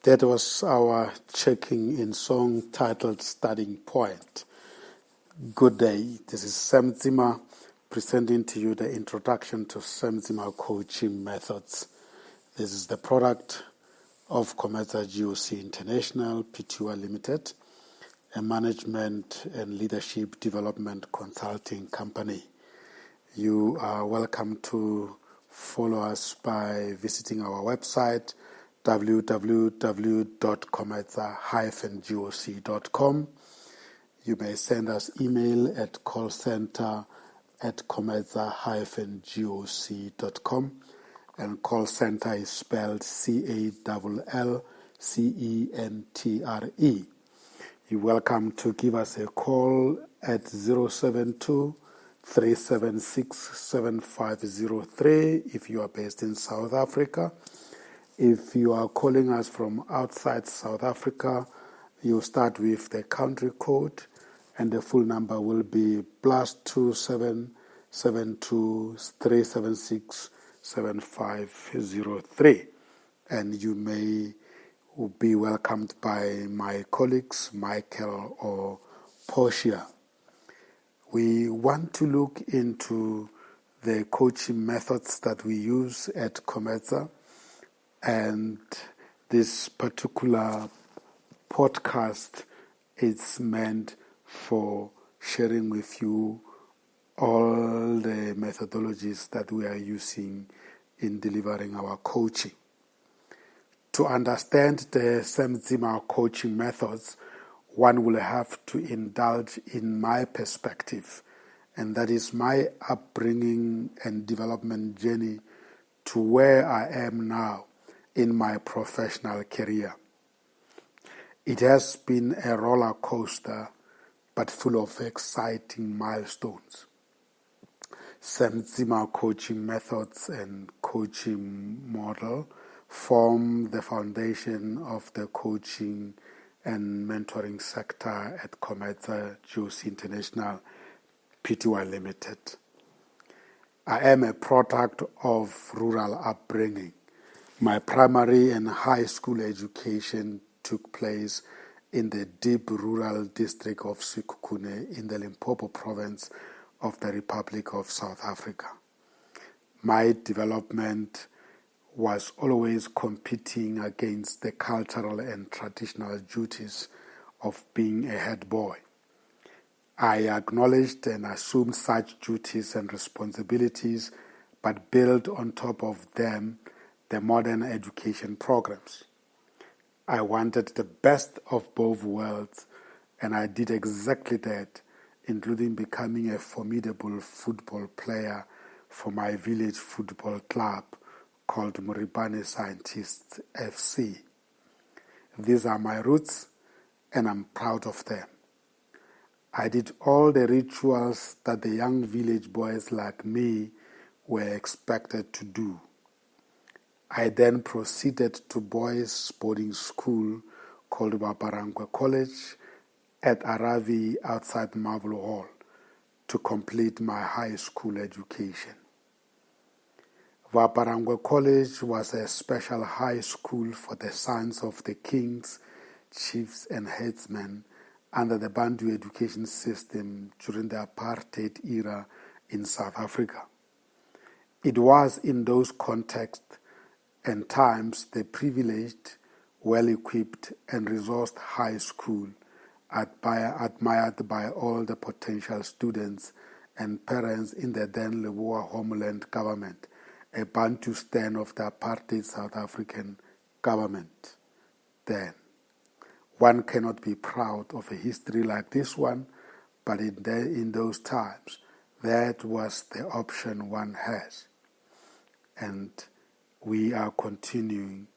That was our checking in song titled Starting Point. Good day, this is TSIMA presenting to you the introduction to TSIMA Coaching Methods. This is the product of Cometa GOC International, Pty Limited, a management and leadership development consulting company. You are welcome to follow us by visiting our website www.cometa-goc.com. You may send us email at callcenter@cometa-goc.com, and call center is spelled CALLCENTRE. You're welcome to give us a call at 072-376-7503 if you are based in South Africa. If you are calling us from outside South Africa, you start with the country code, and the full number will be +27 72 376 7503. And you may be welcomed by my colleagues, Michael or Portia. We want to look into the coaching methods that we use at Cometa. And this particular podcast is meant for sharing with you all the methodologies that we are using in delivering our coaching. To understand the TSIMA coaching methods, one will have to indulge in my perspective, and that is my upbringing and development journey to where I am now in my professional career. It has been a roller coaster, but full of exciting milestones. TSIMA coaching methods and coaching model form the foundation of the coaching and mentoring sector at Cometa GOC International, Pty Limited. I am a product of rural upbringing. My primary and high school education took place in the deep rural district of Sekhukhune in the Limpopo province of the Republic of South Africa. My development was always competing against the cultural and traditional duties of being a head boy. I acknowledged and assumed such duties and responsibilities, but built on top of them the modern education programs. I wanted the best of both worlds, and I did exactly that, including becoming a formidable football player for my village football club called Muribane Scientists FC. These are my roots, and I'm proud of them. I did all the rituals that the young village boys like me were expected to do. I then proceeded to boys' boarding school called Vaparangwe College at Aravi outside Marble Hall to complete my high school education. Vaparangwe College was a special high school for the sons of the kings, chiefs and headsmen under the Bantu education system during the apartheid era in South Africa. It was in those contexts and times the privileged, well-equipped and resourced high school admired by all the potential students and parents in the then Leboa Homeland government, a Bantustan of the apartheid South African government then. One cannot be proud of a history like this one, but in those times, that was the option one has. And we are continuing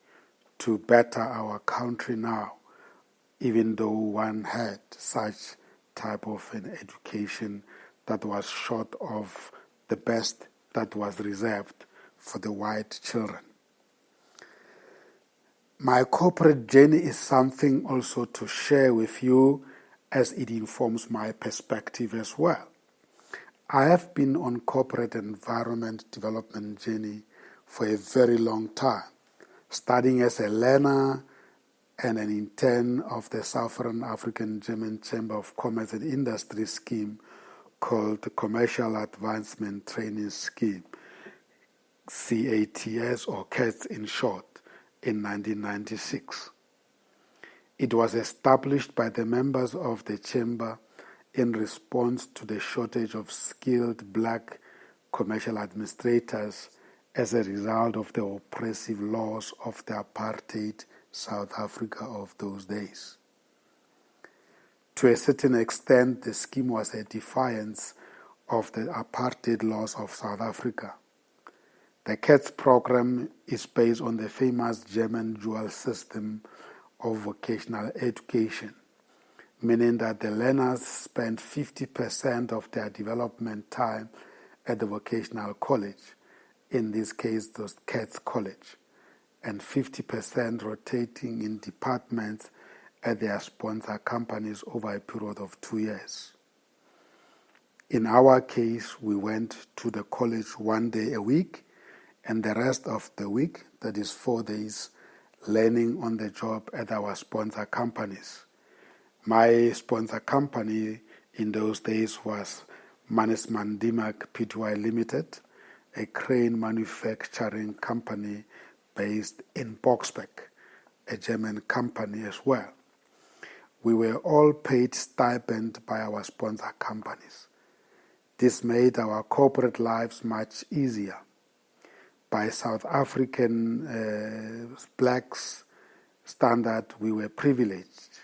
to better our country now, even though one had such type of an education that was short of the best that was reserved for the white children. My corporate journey is something also to share with you, as it informs my perspective as well. I have been on corporate environment development journey for a very long time, starting as a learner and an intern of the Southern African German Chamber of Commerce and Industry scheme called the Commercial Advancement Training Scheme, CATS or CATS in short, in 1996. It was established by the members of the Chamber in response to the shortage of skilled black commercial administrators as a result of the oppressive laws of the apartheid South Africa of those days. To a certain extent, the scheme was a defiance of the apartheid laws of South Africa. The CATS program is based on the famous German dual system of vocational education, meaning that the learners spend 50% of their development time at the vocational college, in this case, the CATS college, and 50% rotating in departments at their sponsor companies over a period of 2 years. In our case, we went to the college 1 day a week, and the rest of the week, that is 4 days, learning on the job at our sponsor companies. My sponsor company in those days was Mannesmann Dimak Pty Limited, a crane manufacturing company based in Boksbeek, a German company as well. We were all paid stipend by our sponsor companies. This made our corporate lives much easier. By South African blacks' standard, we were privileged.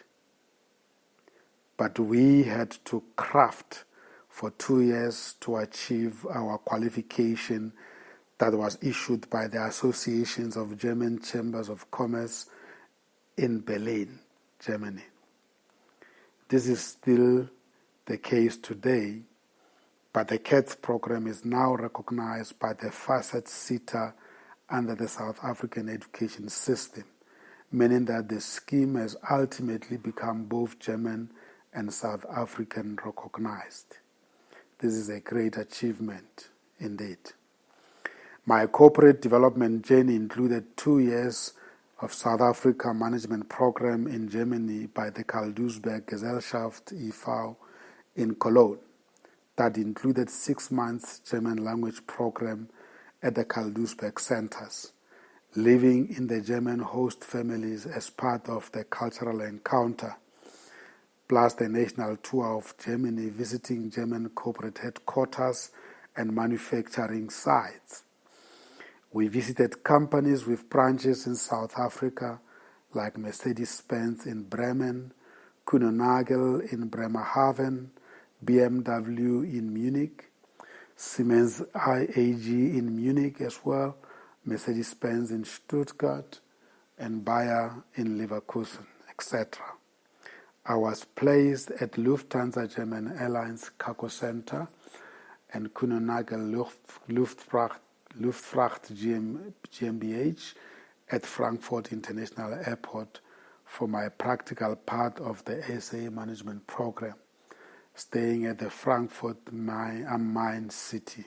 But we had to craft for 2 years to achieve our qualification that was issued by the Associations of German Chambers of Commerce in Berlin, Germany. This is still the case today, but the CATS program is now recognized by the facet sitter under the South African education system, meaning that the scheme has ultimately become both German and South African recognized. This is a great achievement indeed. My corporate development journey included 2 years of South Africa management program in Germany by the Karl-Duisberg Gesellschaft e.V. in Cologne. That included 6 months German language program at the Karl-Duisberg centers, living in the German host families as part of the cultural encounter, plus the national tour of Germany, visiting German corporate headquarters and manufacturing sites. We visited companies with branches in South Africa, like Mercedes-Benz in Bremen, Kuehne+Nagel in Bremerhaven, BMW in Munich, Siemens IAG in Munich as well, Mercedes-Benz in Stuttgart, and Bayer in Leverkusen, etc. I was placed at Lufthansa German Airlines Cargo Center and Kuehne+Nagel Luftfracht GmbH at Frankfurt International Airport for my practical part of the SA management program, staying at the Frankfurt am Main city.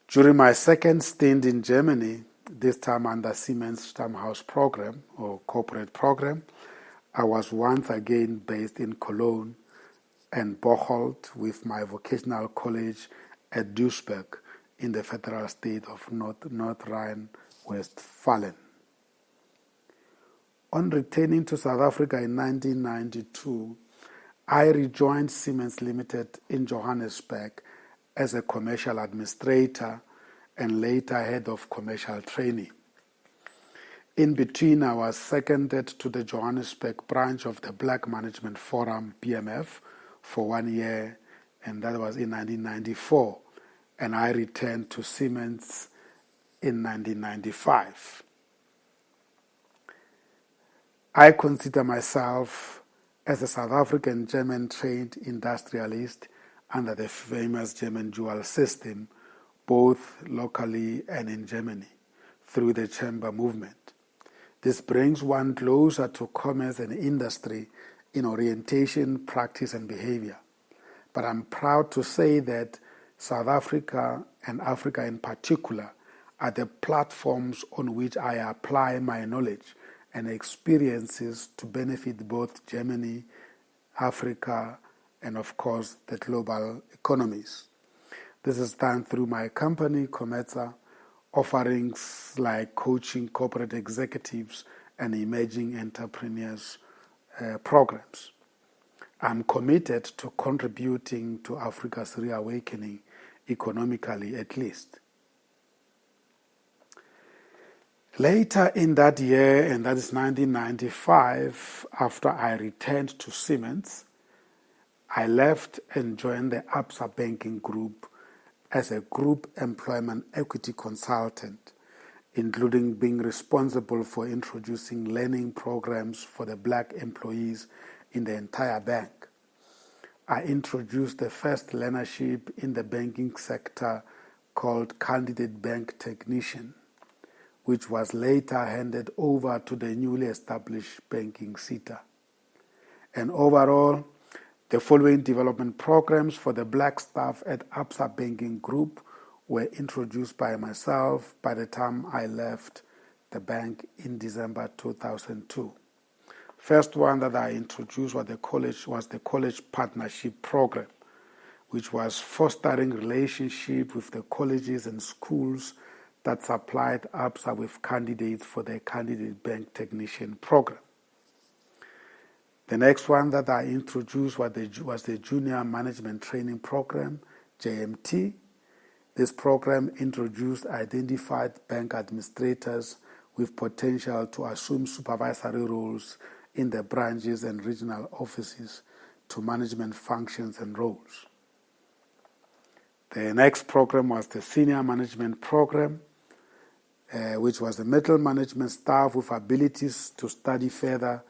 During my second stint in Germany, this time under Siemens Stammhaus program or corporate program, I was once again based in Cologne and Bocholt with my vocational college at Duisburg in the federal state of North Rhine-Westphalia. On returning to South Africa in 1992, I rejoined Siemens Limited in Johannesburg as a commercial administrator and later head of commercial training. In between, I was seconded to the Johannesburg branch of the Black Management Forum, BMF, for 1 year, and that was in 1994. And I returned to Siemens in 1995. I consider myself as a South African German trained industrialist under the famous German dual system, both locally and in Germany, through the chamber movement. This brings one closer to commerce and industry in orientation, practice, and behavior. But I'm proud to say that South Africa and Africa in particular are the platforms on which I apply my knowledge and experiences to benefit both Germany, Africa, and of course the global economies. This is done through my company, Cometsa, offerings like coaching corporate executives and emerging entrepreneurs programs. I'm committed to contributing to Africa's reawakening, economically at least. Later in that year, and that is 1995, after I returned to Siemens, I left and joined the ABSA Banking Group as a group employment equity consultant, including being responsible for introducing learning programs for the black employees in the entire bank. I introduced the first learnership in the banking sector called Candidate Bank Technician, which was later handed over to the newly established banking SETA. And overall, the following development programs for the black staff at ABSA Banking Group were introduced by myself by the time I left the bank in December 2002. First one that I introduced was the College Partnership Program, which was fostering relationship with the colleges and schools that supplied ABSA with candidates for the Candidate Bank Technician Program. The next one that I introduced was the Junior Management Training Program, JMT. This program introduced identified bank administrators with potential to assume supervisory roles in the branches and regional offices to management functions and roles. The next program was the Senior Management Program, which was the middle management staff with abilities to study further,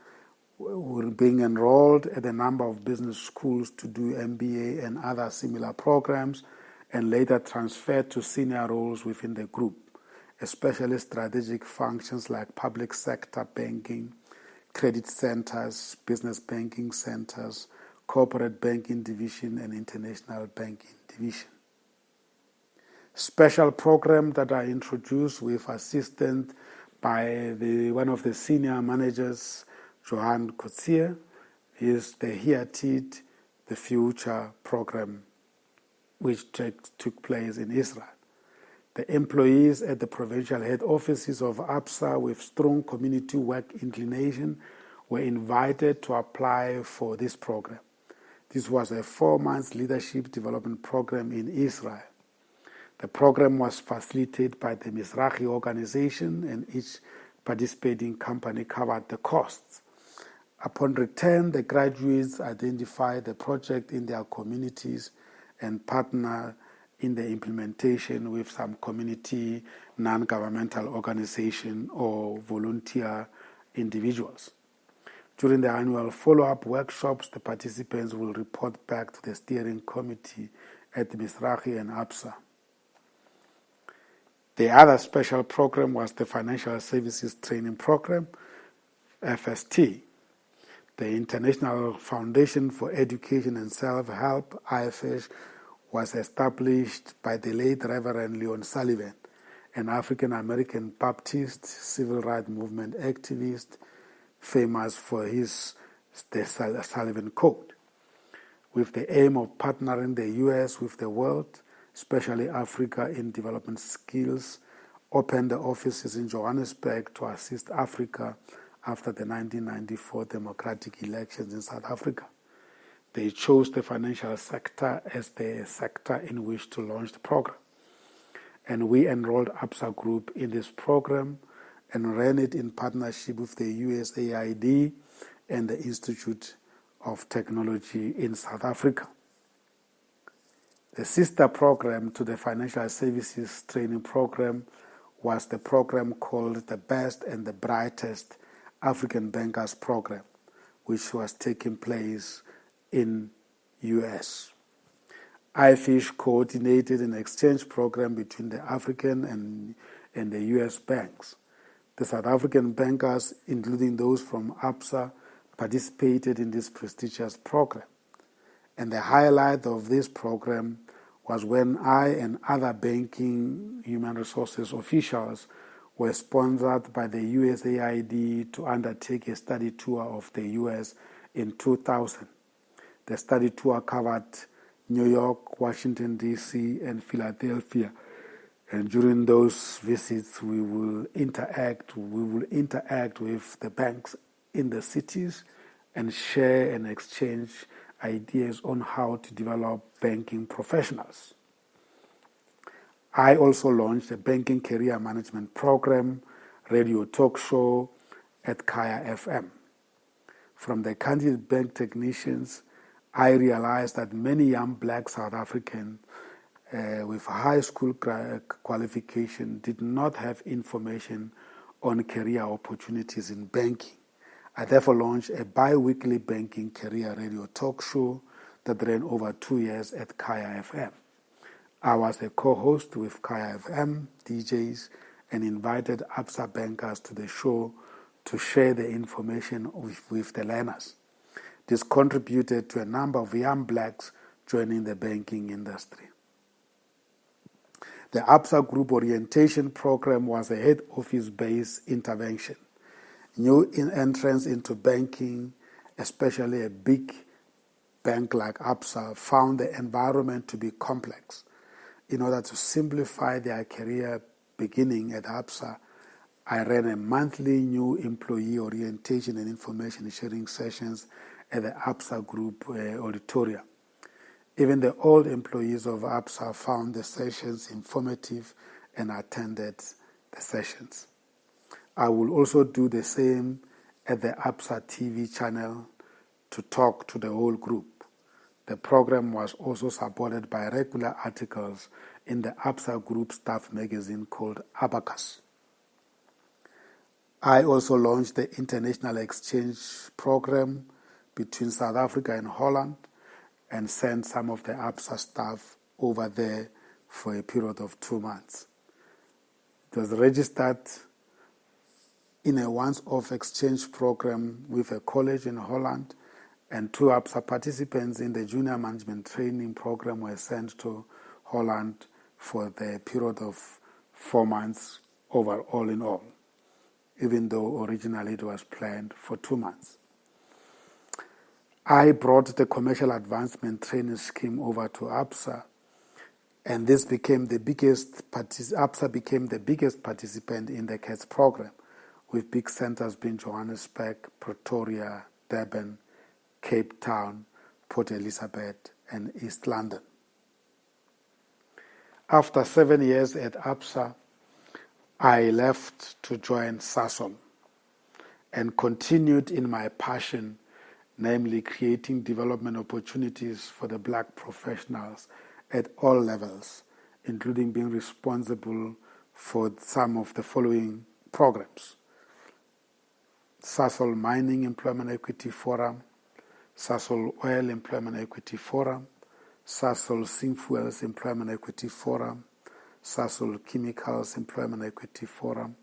were being enrolled at a number of business schools to do MBA and other similar programs, and later transferred to senior roles within the group, especially strategic functions like public sector banking, credit centers, business banking centers, corporate banking division, and international banking division. Special program that I introduced with assistance by one of the senior managers, Johan Kotsier, is the Hiatit, the Future program, which took place in Israel. The employees at the provincial head offices of ABSA with strong community work inclination were invited to apply for this program. This was a 4-month leadership development program in Israel. The program was facilitated by the Mizrahi organization, and each participating company covered the costs. Upon return, the graduates identified the project in their communities and partnered in the implementation with some community non-governmental organization or volunteer individuals. During the annual follow-up workshops, the participants will report back to the steering committee at Mizrahi and ABSA. The other special program was the Financial Services Training Program, FST. The International Foundation for Education and Self-Help, IFS, was established by the late Reverend Leon Sullivan, an African-American Baptist civil rights movement activist famous for the Sullivan Code, with the aim of partnering the U.S. with the world, especially Africa, in development skills, opened the offices in Johannesburg to assist Africa after the 1994 democratic elections in South Africa. They chose the financial sector as the sector in which to launch the program. And we enrolled ABSA Group in this program and ran it in partnership with the USAID and the Institute of Technology in South Africa. The sister program to the Financial Services Training Program was the program called the Best and the Brightest African Bankers Program, which was taking place in U.S. IFISH coordinated an exchange program between the African and the U.S. banks. The South African bankers, including those from ABSA, participated in this prestigious program. And the highlight of this program was when I and other banking human resources officials were sponsored by the USAID to undertake a study tour of the US in 2000. The study tour covered New York, Washington, D.C., and Philadelphia. And during those visits, we will interact with the banks in the cities and share and exchange ideas on how to develop banking professionals. I also launched a banking career management program, radio talk show at Kaya FM. From the candidate bank technicians, I realized that many young black South Africans with high school qualification did not have information on career opportunities in banking. I therefore launched a bi-weekly banking career radio talk show that ran over 2 years at Kaya FM. I was a co-host with Kaya FM DJs and invited ABSA bankers to the show to share the information with the learners. This contributed to a number of young blacks joining the banking industry. The ABSA Group Orientation Program was a head office-based intervention. New entrants into banking, especially a big bank like ABSA, found the environment to be complex. In order to simplify their career beginning at ABSA, I ran a monthly new employee orientation and information sharing sessions at the ABSA Group auditorium. Even the old employees of ABSA found the sessions informative and attended the sessions. I will also do the same at the ABSA TV channel to talk to the whole group. The program was also supported by regular articles in the ABSA Group staff magazine called Abacus. I also launched the international exchange program between South Africa and Holland and sent some of the ABSA staff over there for a period of 2 months. It was registered in a once-off exchange program with a college in Holland, and 2 ABSA participants in the junior management training program were sent to Holland for the period of 4 months overall in all, even though originally it was planned for 2 months. I brought the commercial advancement training scheme over to ABSA, and this became the biggest. ABSA became the biggest participant in the CATS program, with big centers being Johannesburg, Pretoria, Durban, Cape Town, Port Elizabeth, and East London. After 7 years at ABSA, I left to join Sasol and continued in my passion, namely creating development opportunities for the black professionals at all levels, including being responsible for some of the following programs: Sasol Mining Employment Equity Forum, Sasol Oil Employment Equity Forum, Sasol Synfuels Employment Equity Forum, Sasol Chemicals Employment Equity Forum,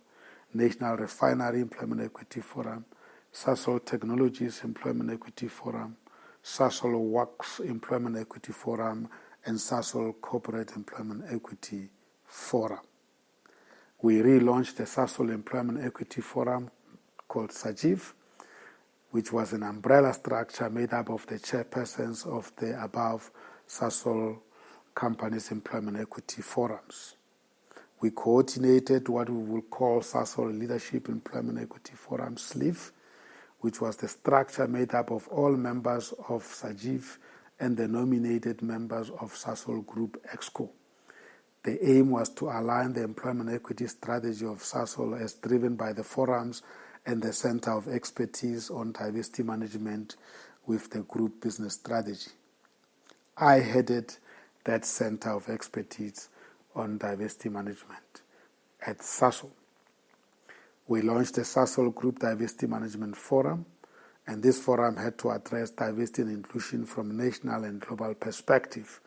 National Refinery Employment Equity Forum, Sasol Technologies Employment Equity Forum, Sasol Works Employment Equity Forum, and Sasol Corporate Employment Equity Forum. We relaunched the Sasol Employment Equity Forum called SAGIF, which was an umbrella structure made up of the chairpersons of the above Sasol companies' employment equity forums. We coordinated what we will call Sasol Leadership Employment Equity Forum SLEEF, which was the structure made up of all members of SAGIF and the nominated members of Sasol Group Exco. The aim was to align the employment equity strategy of Sasol as driven by the forums and the Center of Expertise on Diversity Management with the group business strategy. I headed that Center of Expertise on Diversity Management at Sasol. We launched the Sasol Group Diversity Management Forum, and this forum had to address diversity and inclusion from national and global perspective.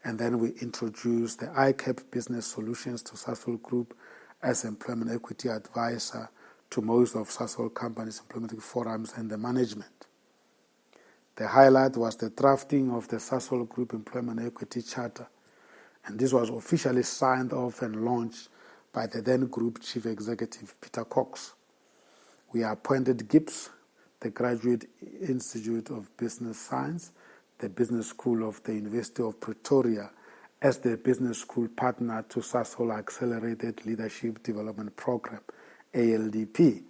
And then we introduced the ICAP Business Solutions to Sasol Group as employment equity advisor to most of Sasol companies' employment forums and the management. The highlight was the drafting of the Sasol Group Employment Equity Charter, and this was officially signed off and launched by the then Group Chief Executive Peter Cox. We appointed GIBS, the Graduate Institute of Business Science, the Business School of the University of Pretoria, as the business school partner to Sasol Accelerated Leadership Development Program, ALDP.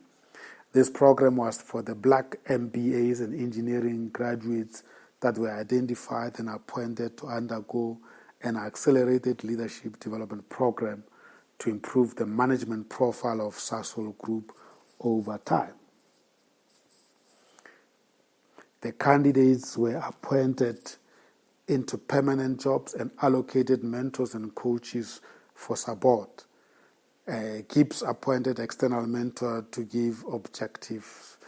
This program was for the black MBAs and engineering graduates that were identified and appointed to undergo an accelerated leadership development program to improve the management profile of Sasol Group over time. The candidates were appointed into permanent jobs and allocated mentors and coaches for support. GIBS appointed external mentor to give objective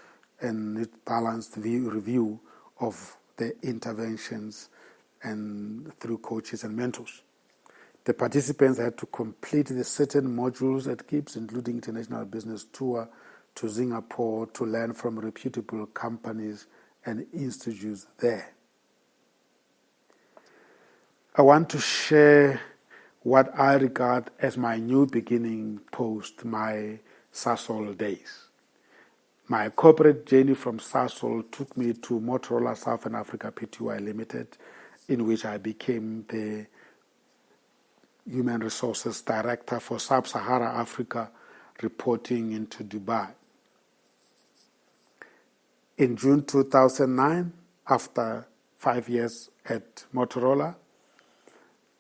and balanced review of the interventions and through coaches and mentors. The participants had to complete the certain modules at GIBS, including international business tour to Singapore to learn from reputable companies and institutes there. I want to share what I regard as my new beginning post my Sasol days. My corporate journey from Sasol took me to Motorola Southern Africa Pty Limited, in which I became the Human Resources Director for Sub-Sahara Africa, reporting into Dubai. In June 2009, after 5 years at Motorola,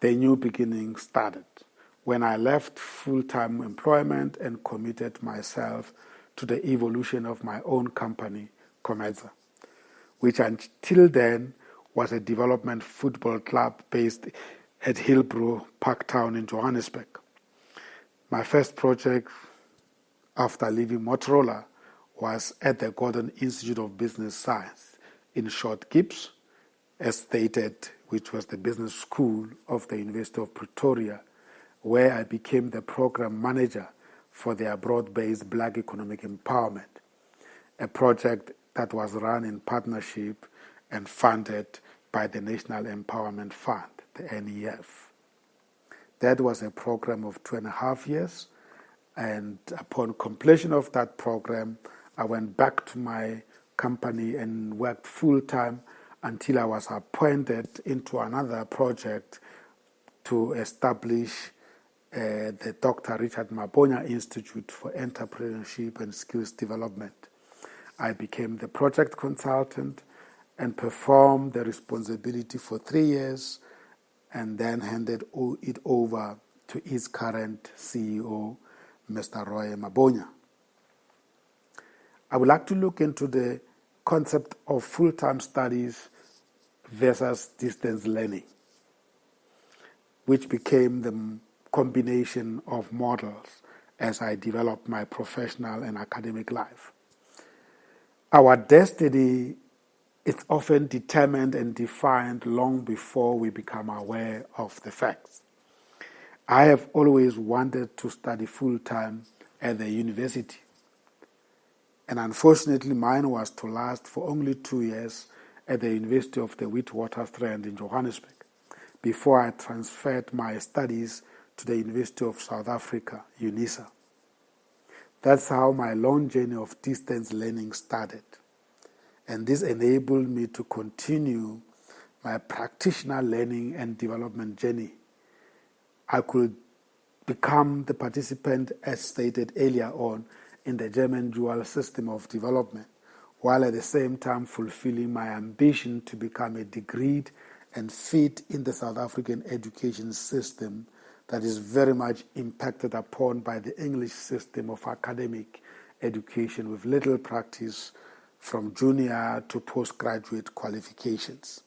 the new beginning started when I left full-time employment and committed myself to the evolution of my own company, Comeza, which until then was a development football club based at Hillbrow Parktown in Johannesburg. My first project after leaving Motorola was at the Gordon Institute of Business Science, in short GIBS, as stated, which was the business school of the University of Pretoria, where I became the program manager for their broad-based Black Economic Empowerment, a project that was run in partnership and funded by the National Empowerment Fund, the NEF. That was a program of 2.5 years, and upon completion of that program, I went back to my company and worked full-time until I was appointed into another project to establish the Dr. Richard Mabonya Institute for Entrepreneurship and Skills Development. I became the project consultant and performed the responsibility for 3 years and then handed it over to its current CEO, Mr. Roy Mabonya. I would like to look into the concept of full-time studies versus distance learning, which became the combination of models as I developed my professional and academic life. Our destiny is often determined and defined long before we become aware of the facts. I have always wanted to study full-time at the university, and unfortunately mine was to last for only 2 years at the University of the Witwatersrand in Johannesburg, before I transferred my studies to the University of South Africa, UNISA. That's how my long journey of distance learning started, and this enabled me to continue my practitioner learning and development journey. I could become the participant, as stated earlier on, in the German dual system of development, while at the same time fulfilling my ambition to become a degreed and fit in the South African education system that is very much impacted upon by the English system of academic education with little practice from junior to postgraduate qualifications.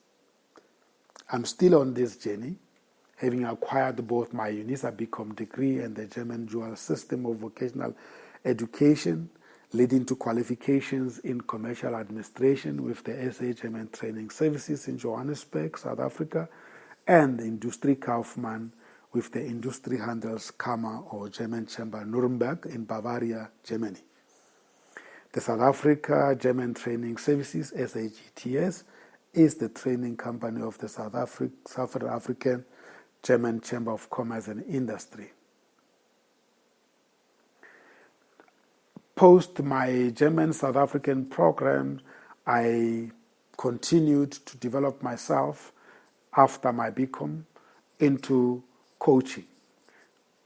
I'm still on this journey, having acquired both my UNISA BCom degree and the German dual system of vocational education, leading to qualifications in commercial administration with the SA German Training Services in Johannesburg, South Africa, and the Industriekaufmann with the Industriehandelskammer or German Chamber Nuremberg in Bavaria, Germany. The South Africa German Training Services, SAGTS, is the training company of the South African German Chamber of Commerce and Industry. Post my German South African program, I continued to develop myself after my BCom into coaching.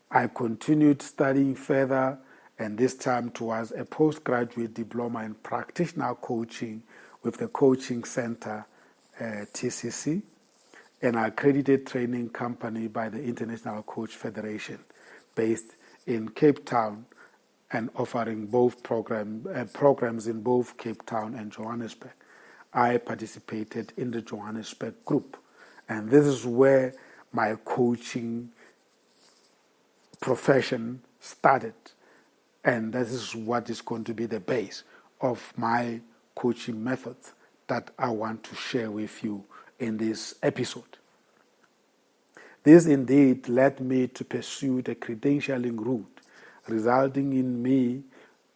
I continued studying further, and this time towards a postgraduate diploma in practitioner coaching with the coaching center, TCC, an accredited training company by the International Coach Federation based in Cape Town and offering both programs in both Cape Town and Johannesburg. I participated in the Johannesburg group, and this is where my coaching profession started, and this is what is going to be the base of my coaching methods that I want to share with you in this episode. This indeed led me to pursue the credentialing route, resulting in me,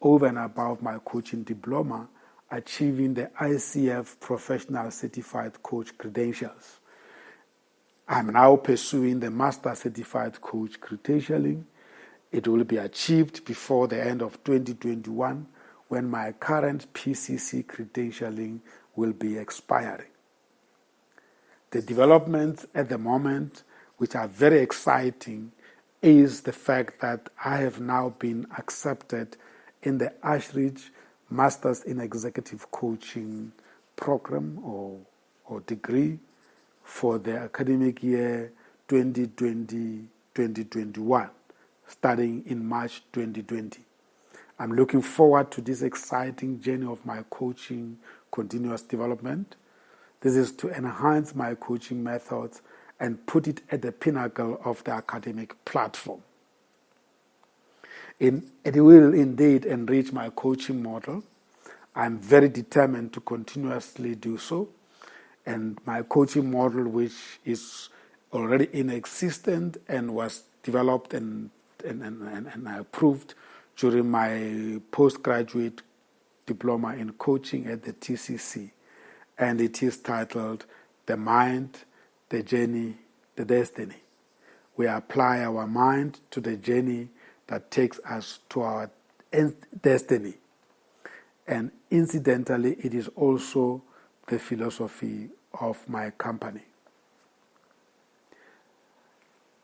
over and above my coaching diploma, achieving the ICF Professional Certified Coach credentials. I'm now pursuing the Master Certified Coach credentialing. It will be achieved before the end of 2021, when my current PCC credentialing will be expiring. The developments at the moment, which are very exciting, is the fact that I have now been accepted in the Ashridge Masters in Executive Coaching program or degree for the academic year 2020-2021, starting in March 2020. I'm looking forward to this exciting journey of my coaching continuous development. This is to enhance my coaching methods and put it at the pinnacle of the academic platform. It will indeed enrich my coaching model. I'm very determined to continuously do so. And my coaching model, which is already in existence and was developed and approved during my postgraduate diploma in coaching at the TCC. And it is titled The Mind, the Journey, the Destiny. We apply our mind to the journey that takes us to our destiny. And incidentally, it is also the philosophy of my company.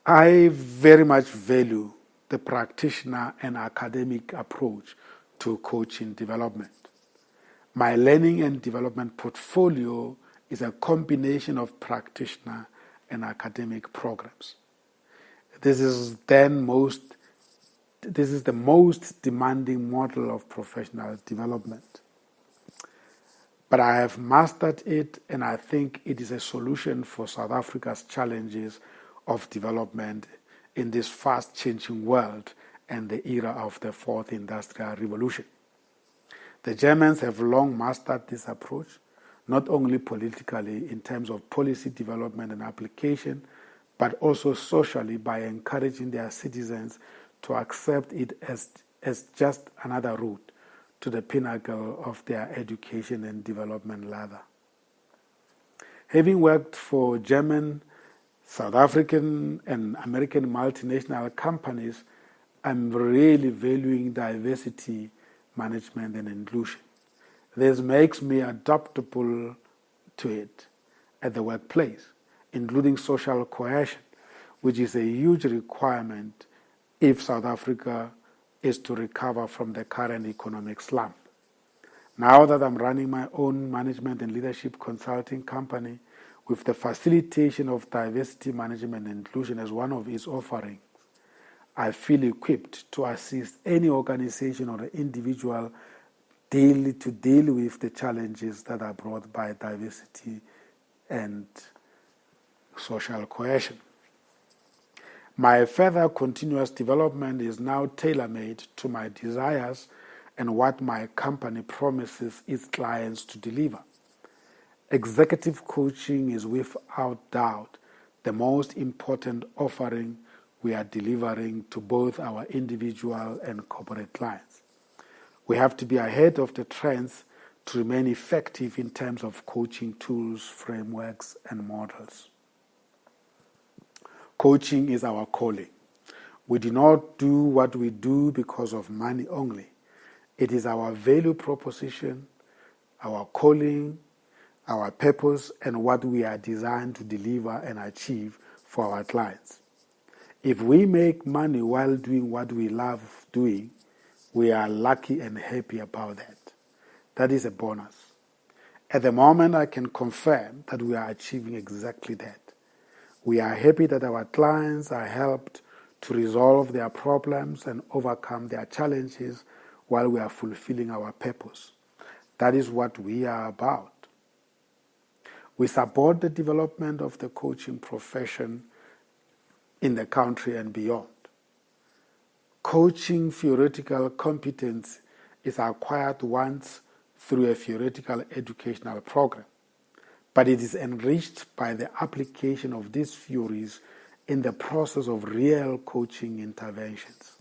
I very much value the practitioner and academic approach to coaching development. My learning and development portfolio is a combination of practitioner and academic programs. This is the most demanding model of professional development. But I have mastered it, and I think it is a solution for South Africa's challenges of development in this fast-changing world and the era of the Fourth Industrial Revolution. The Germans have long mastered this approach, not only politically in terms of policy development and application, but also socially by encouraging their citizens to accept it as just another route to the pinnacle of their education and development ladder. Having worked for German, South African, and American multinational companies, I'm really valuing diversity, management, and inclusion. This makes me adaptable to it at the workplace, including social cohesion, which is a huge requirement if South Africa is to recover from the current economic slump. Now that I'm running my own management and leadership consulting company with the facilitation of diversity management and inclusion as one of its offerings, I feel equipped to assist any organization or individual to deal with the challenges that are brought by diversity and social cohesion. My further continuous development is now tailor-made to my desires and what my company promises its clients to deliver. Executive coaching is without doubt the most important offering we are delivering to both our individual and corporate clients. We have to be ahead of the trends to remain effective in terms of coaching tools, frameworks, and models. Coaching is our calling. We do not do what we do because of money only. It is our value proposition, our calling, our purpose, and what we are designed to deliver and achieve for our clients. If we make money while doing what we love doing, we are lucky and happy about that. That is a bonus. At the moment, I can confirm that we are achieving exactly that. We are happy that our clients are helped to resolve their problems and overcome their challenges while we are fulfilling our purpose. That is what we are about. We support the development of the coaching profession in the country and beyond. Coaching theoretical competence is acquired once through a theoretical educational program, but it is enriched by the application of these theories in the process of real coaching interventions.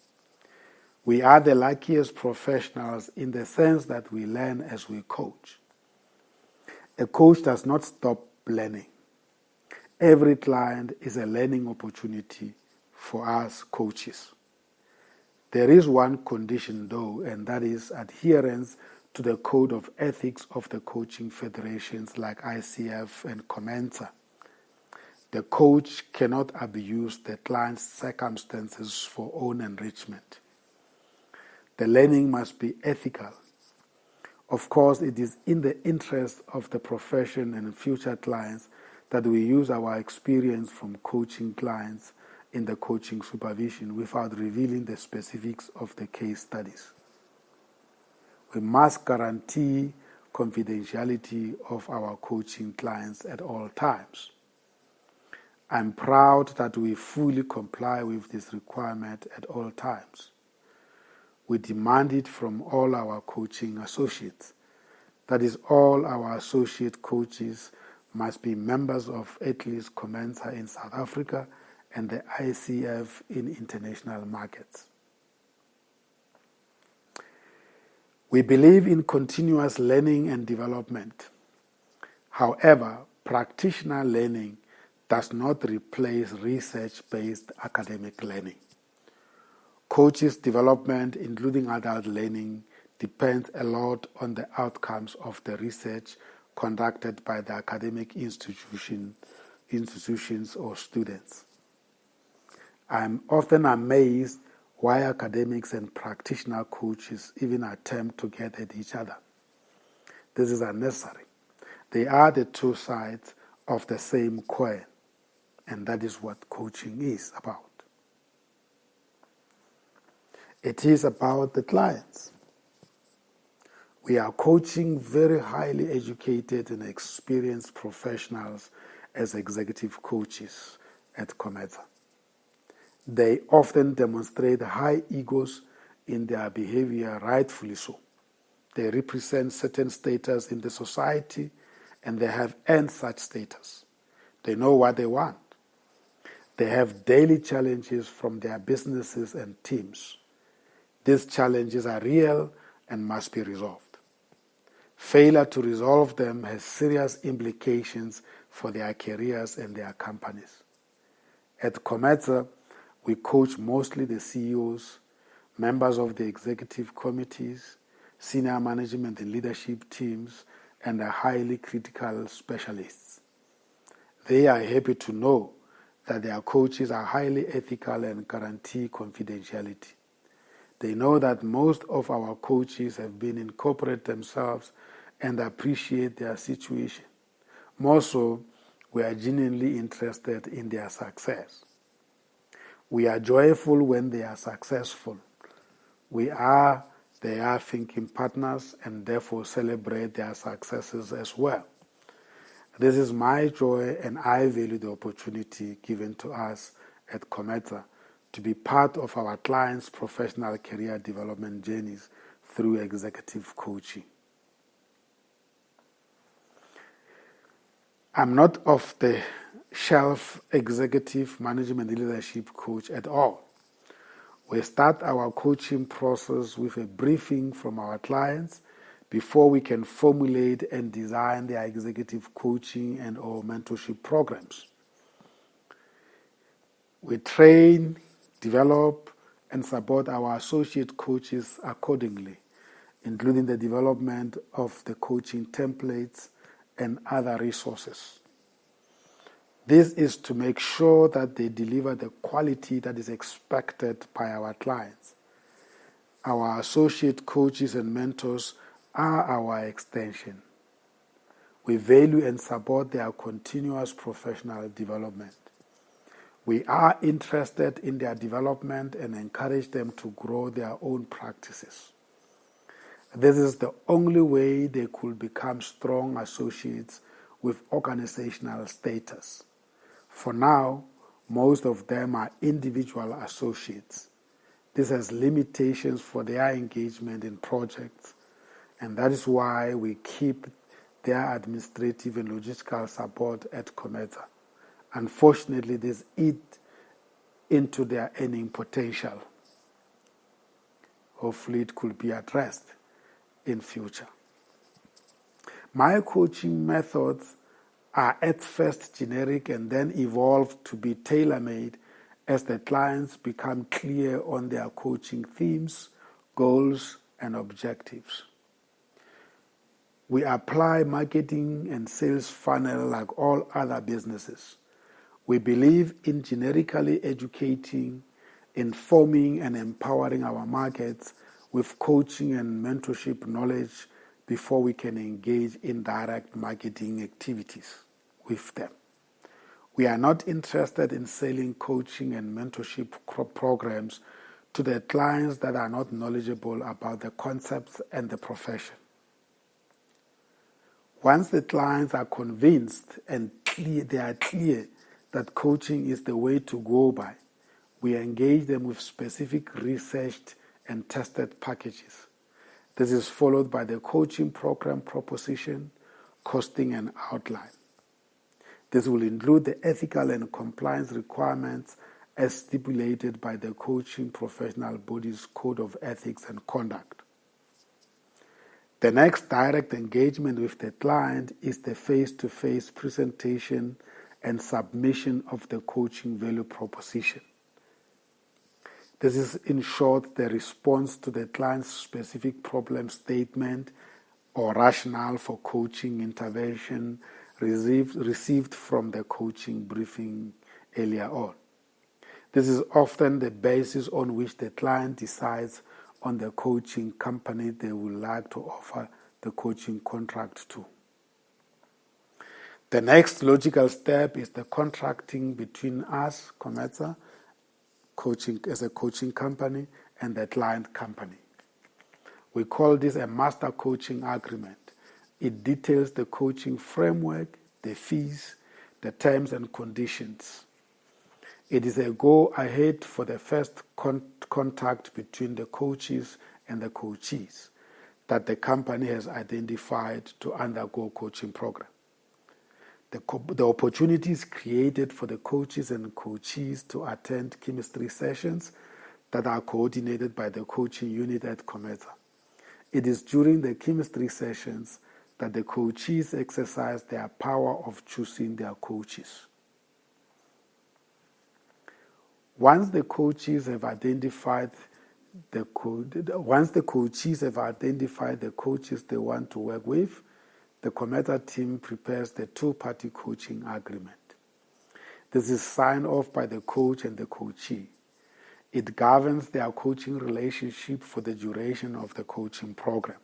We are the luckiest professionals in the sense that we learn as we coach. A coach does not stop learning. Every client is a learning opportunity for us coaches. There is one condition though, and that is adherence to the code of ethics of the coaching federations like ICF and Comenza. The coach cannot abuse the client's circumstances for own enrichment. The learning must be ethical. Of course, it is in the interest of the profession and future clients that we use our experience from coaching clients in the coaching supervision without revealing the specifics of the case studies. We must guarantee confidentiality of our coaching clients at all times. I'm proud that we fully comply with this requirement at all times. We demand it from all our coaching associates. That is, all our associate coaches must be members of at least Comenza in South Africa and the ICF in international markets. We believe in continuous learning and development. However, practitioner learning does not replace research-based academic learning. Coaches' development, including adult learning, depends a lot on the outcomes of the research conducted by the academic institutions or students. I am often amazed why academics and practitioner coaches even attempt to get at each other. This is unnecessary. They are the two sides of the same coin, and that is what coaching is about. It is about the clients. We are coaching very highly educated and experienced professionals as executive coaches at Comenza. They often demonstrate high egos in their behavior, rightfully so. They represent certain status in the society, and they have earned such status. They know what they want. They have daily challenges from their businesses and teams. These challenges are real and must be resolved. Failure to resolve them has serious implications for their careers and their companies. At Comenza, we coach mostly the CEOs, members of the executive committees, senior management and leadership teams, and the highly critical specialists. They are happy to know that their coaches are highly ethical and guarantee confidentiality. They know that most of our coaches have been in corporate themselves and appreciate their situation. More so, we are genuinely interested in their success. We are joyful when they are successful. They are thinking partners and therefore celebrate their successes as well. This is my joy, and I value the opportunity given to us at Comenza to be part of our clients' professional career development journeys through executive coaching. I'm not off-the-shelf executive management leadership coach at all. We start our coaching process with a briefing from our clients before we can formulate and design their executive coaching and or mentorship programs. We train, develop, and support our associate coaches accordingly, including the development of the coaching templates and other resources. This is to make sure that they deliver the quality that is expected by our clients. Our associate coaches and mentors are our extension. We value and support their continuous professional development. We are interested in their development and encourage them to grow their own practices. This is the only way they could become strong associates with organizational status. For now, most of them are individual associates. This has limitations for their engagement in projects, and that is why we keep their administrative and logistical support at COMETA. Unfortunately, this eats into their earning potential. Hopefully, it could be addressed in future. My coaching methods are at first generic and then evolve to be tailor-made as the clients become clear on their coaching themes, goals, and objectives. We apply marketing and sales funnel like all other businesses. We believe in generically educating, informing, and empowering our markets with coaching and mentorship knowledge before we can engage in direct marketing activities with them. We are not interested in selling coaching and mentorship programs to the clients that are not knowledgeable about the concepts and the profession. Once the clients are convinced and they are clear that coaching is the way to go by, we engage them with specific researched and tested packages. This is followed by the coaching program proposition, costing, and outline. This will include the ethical and compliance requirements as stipulated by the coaching professional body's Code of Ethics and Conduct. The next direct engagement with the client is the face-to-face presentation and submission of the coaching value proposition. This is, in short, the response to the client's specific problem statement or rationale for coaching intervention received from the coaching briefing earlier on. This is often the basis on which the client decides on the coaching company they would like to offer the coaching contract to. The next logical step is the contracting between us, COMETA, coaching as a coaching company, and the client company. We call this a master coaching agreement. It details the coaching framework, the fees, the terms and conditions. It is a go-ahead for the first contact between the coaches and the coachees that the company has identified to undergo coaching program. The opportunities created for the coaches and coachees to attend chemistry sessions that are coordinated by the coaching unit at COMETA. It is during the chemistry sessions that the coachees exercise their power of choosing their coaches. Once the coaches have identified the coaches they want to work with, the COMETA team prepares the two-party coaching agreement. This is signed off by the coach and the coachee. It governs their coaching relationship for the duration of the coaching program.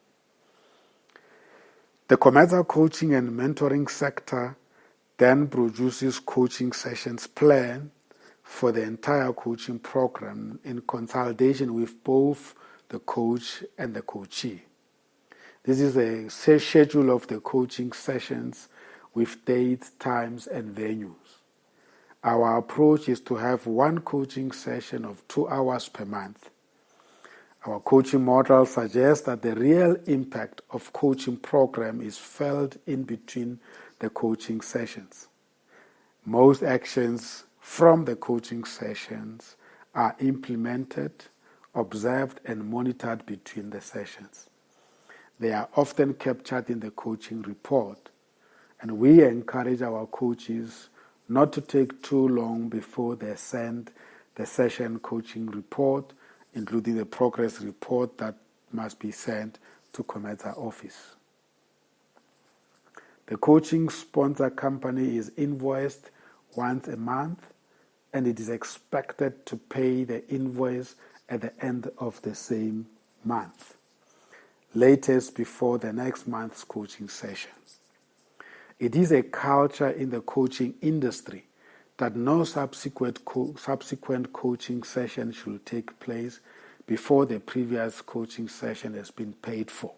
The COMETA coaching and mentoring sector then produces coaching sessions plan for the entire coaching program in consultation with both the coach and the coachee. This is a schedule of the coaching sessions with dates, times, and venues. Our approach is to have one coaching session of 2 hours per month. Our coaching model suggests that the real impact of coaching program is felt in between the coaching sessions. Most actions from the coaching sessions are implemented, observed, and monitored between the sessions. They are often captured in the coaching report, and we encourage our coaches not to take too long before they send the session coaching report, including the progress report that must be sent to Cometa office. The coaching sponsor company is invoiced once a month, and it is expected to pay the invoice at the end of the same month, latest before the next month's coaching session. It is a culture in the coaching industry that no subsequent coaching session should take place before the previous coaching session has been paid for.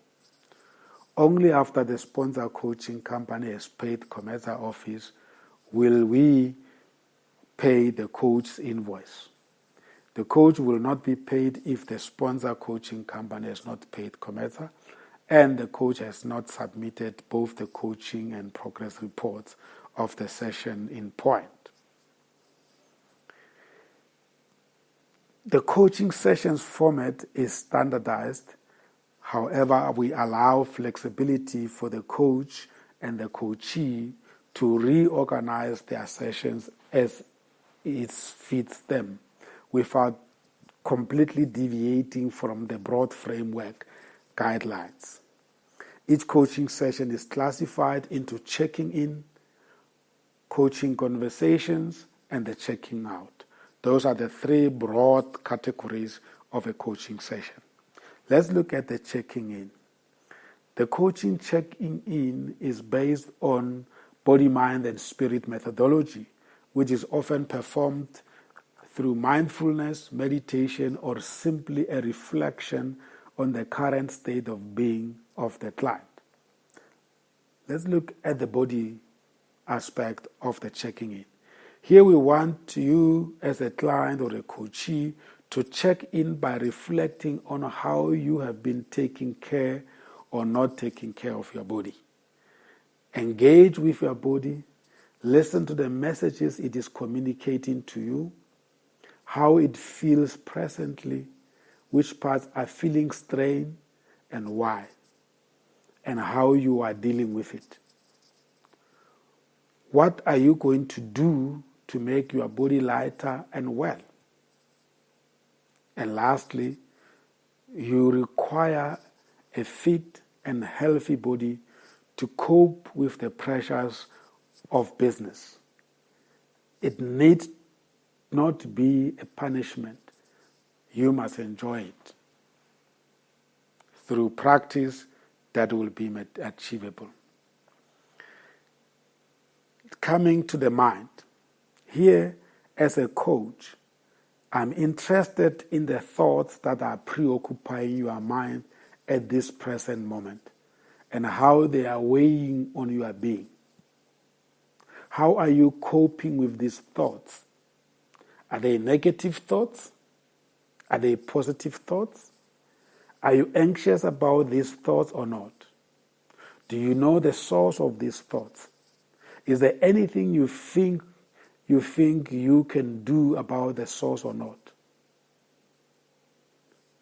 Only after the sponsor coaching company has paid Cometa office will we pay the coach's invoice. The coach will not be paid if the sponsor coaching company has not paid Cometa and the coach has not submitted both the coaching and progress reports of the session in point. The coaching sessions format is standardized. However, we allow flexibility for the coach and the coachee to reorganize their sessions as it fits them without completely deviating from the broad framework guidelines. Each coaching session is classified into checking in, coaching conversations, and the checking out. Those are the three broad categories of a coaching session. Let's look at the checking in. The coaching checking in is based on body, mind, and spirit methodology, which is often performed through mindfulness, meditation, or simply a reflection on the current state of being of the client. Let's look at the body aspect of the checking in. Here we want you as a client or a coachee to check in by reflecting on how you have been taking care or not taking care of your body. Engage with your body, listen to the messages it is communicating to you, how it feels presently, which parts are feeling strain and why, and how you are dealing with it. What are you going to do to make your body lighter and well? And lastly, you require a fit and healthy body to cope with the pressures of business. It needs not be a punishment. You must enjoy it through practice that will be achievable. Coming to the mind. Here, as a coach, I'm interested in the thoughts that are preoccupying your mind at this present moment and how they are weighing on your being. How are you coping with these thoughts? Are they negative thoughts? Are they positive thoughts? Are you anxious about these thoughts or not? Do you know the source of these thoughts? Is there anything you think you can do about the source or not?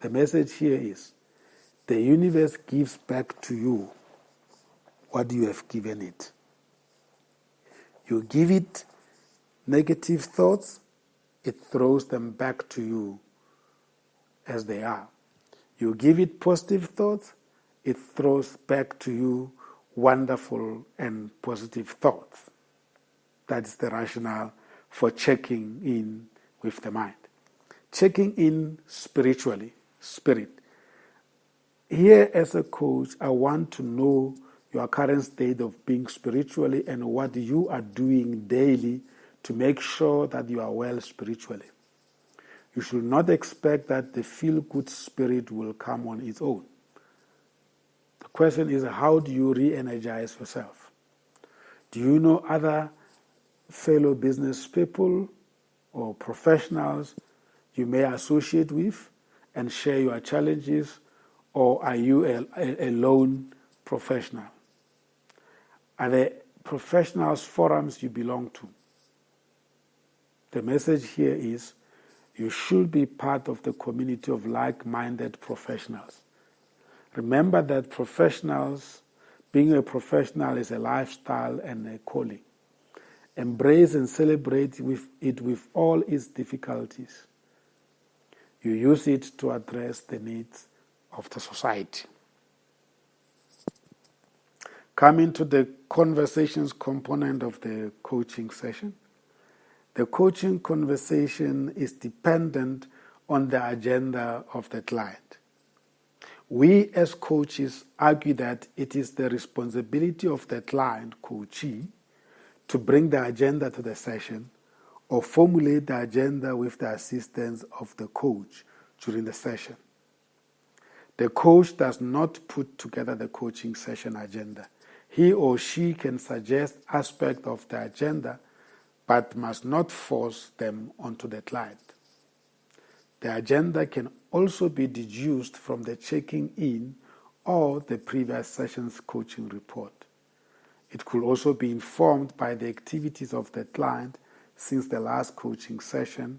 The message here is, the universe gives back to you what you have given it. You give it negative thoughts, it throws them back to you as they are. You give it positive thoughts, it throws back to you wonderful and positive thoughts. That is the rationale for checking in with the mind. Checking in spiritually, spirit. Here as a coach, I want to know your current state of being spiritually and what you are doing daily to make sure that you are well spiritually. You should not expect that the feel-good spirit will come on its own. The question is, how do you re-energize yourself? Do you know other fellow business people or professionals you may associate with and share your challenges, or are you a lone professional? Are there professionals forums you belong to? The message here is you should be part of the community of like-minded professionals. Remember that being a professional is a lifestyle and a calling. Embrace and celebrate it with all its difficulties. You use it to address the needs of the society. Coming to the conversations component of the coaching session. The coaching conversation is dependent on the agenda of the client. We as coaches argue that it is the responsibility of the client coachee to bring the agenda to the session or formulate the agenda with the assistance of the coach during the session. The coach does not put together the coaching session agenda. He or she can suggest aspects of the agenda, but must not force them onto the client. The agenda can also be deduced from the checking in or the previous session's coaching report. It could also be informed by the activities of the client since the last coaching session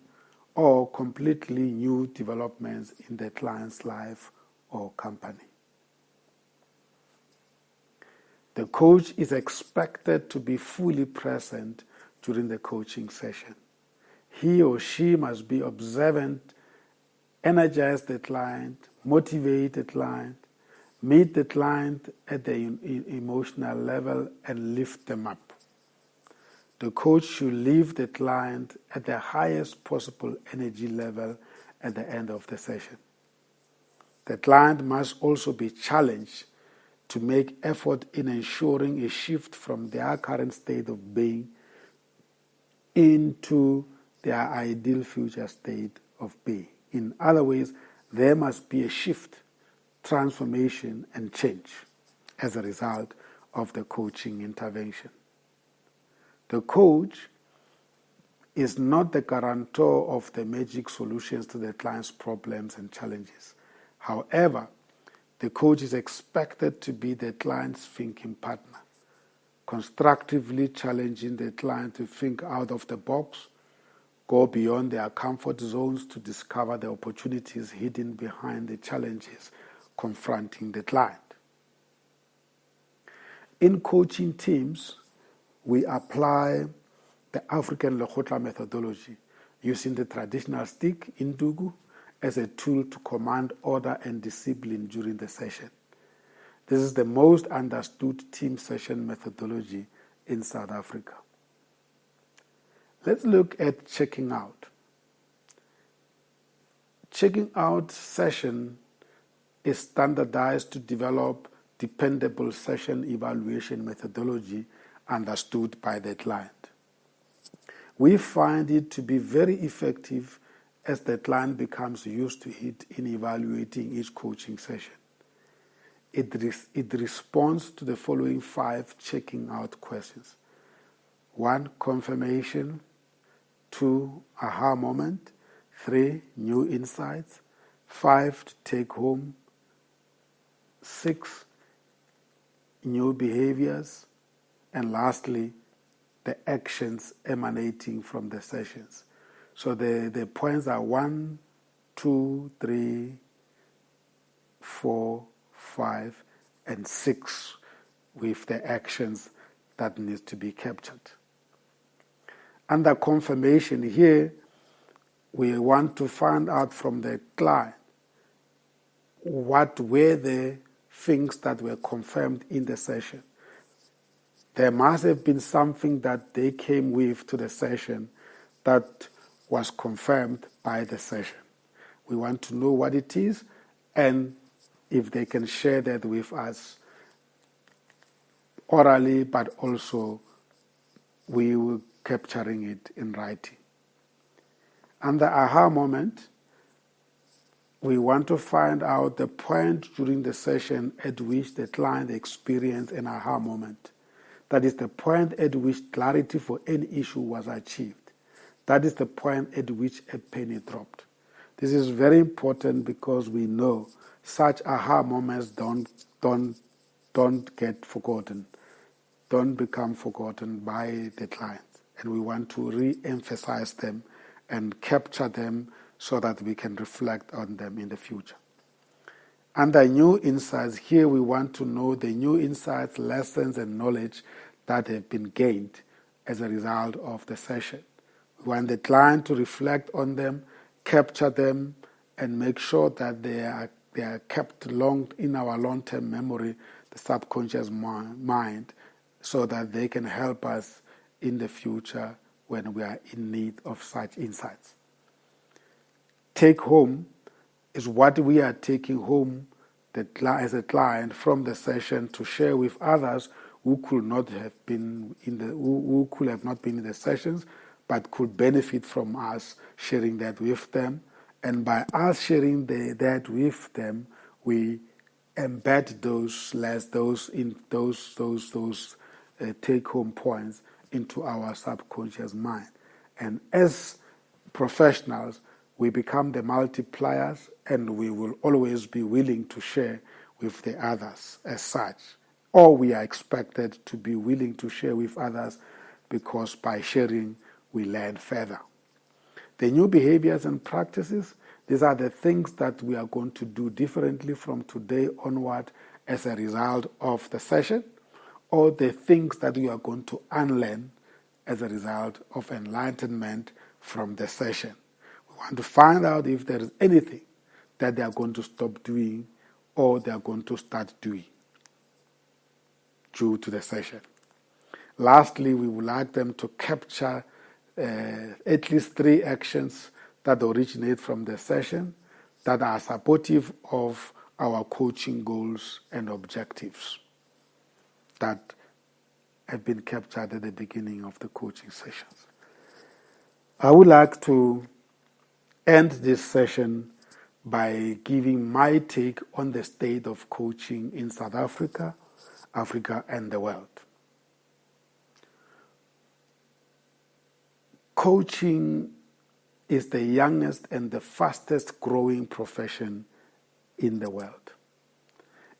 or completely new developments in the client's life or company. The coach is expected to be fully present during the coaching session. He or she must be observant, energize the client, motivate the client, meet the client at the emotional level and lift them up. The coach should leave the client at the highest possible energy level at the end of the session. The client must also be challenged to make effort in ensuring a shift from their current state of being into their ideal future state of being. In other words, there must be a shift, transformation, and change as a result of the coaching intervention. The coach is not the guarantor of the magic solutions to the client's problems and challenges. However, the coach is expected to be the client's thinking partner, constructively challenging the client to think out of the box, go beyond their comfort zones to discover the opportunities hidden behind the challenges confronting the client. In coaching teams, we apply the African Lekgotla methodology using the traditional stick, indugu, as a tool to command order and discipline during the session. This is the most understood team session methodology in South Africa. Let's look at checking out. Checking out session is standardized to develop dependable session evaluation methodology understood by the client. We find it to be very effective as the client becomes used to it in evaluating each coaching session. It responds to the following 5 checking out questions. 1, confirmation. 2, aha moment. 3, new insights. 5, to take home. 6, new behaviors. And lastly, the actions emanating from the sessions. So the points are 1, 2, 3, 4, 5, and 6 with the actions that need to be captured. Under confirmation here, we want to find out from the client what were the things that were confirmed in the session. There must have been something that they came with to the session that was confirmed by the session. We want to know what it is and if they can share that with us orally, but also we will capturing it in writing. And the aha moment, we want to find out the point during the session at which the client experienced an aha moment. That is the point at which clarity for any issue was achieved. That is the point at which a penny dropped. This is very important because we know such aha moments don't get forgotten, don't become forgotten by the client. And we want to re-emphasize them and capture them so that we can reflect on them in the future. Under new insights, here we want to know the new insights, lessons, and knowledge that have been gained as a result of the session. We want the client to reflect on them, capture them, and make sure that they are kept in our long-term memory the subconscious mind, so that they can help us in the future when we are in need of such insights. Take home is what we are taking home as a client from the session to share with others who could not have been who could have not been in the sessions, but could benefit from us sharing that with them. And by us sharing that with them, we embed those take-home points into our subconscious mind. And as professionals, we become the multipliers, and we will always be willing to share with the others as such. Or we are expected to be willing to share with others, because by sharing, we learn further. The new behaviors and practices, these are the things that we are going to do differently from today onward as a result of the session, or the things that we are going to unlearn as a result of enlightenment from the session. We want to find out if there is anything that they are going to stop doing or they are going to start doing due to the session. Lastly, we would like them to capture at least 3 actions that originate from the session that are supportive of our coaching goals and objectives that have been captured at the beginning of the coaching sessions. I would like to end this session by giving my take on the state of coaching in South Africa, Africa, and the world. Coaching is the youngest and the fastest growing profession in the world.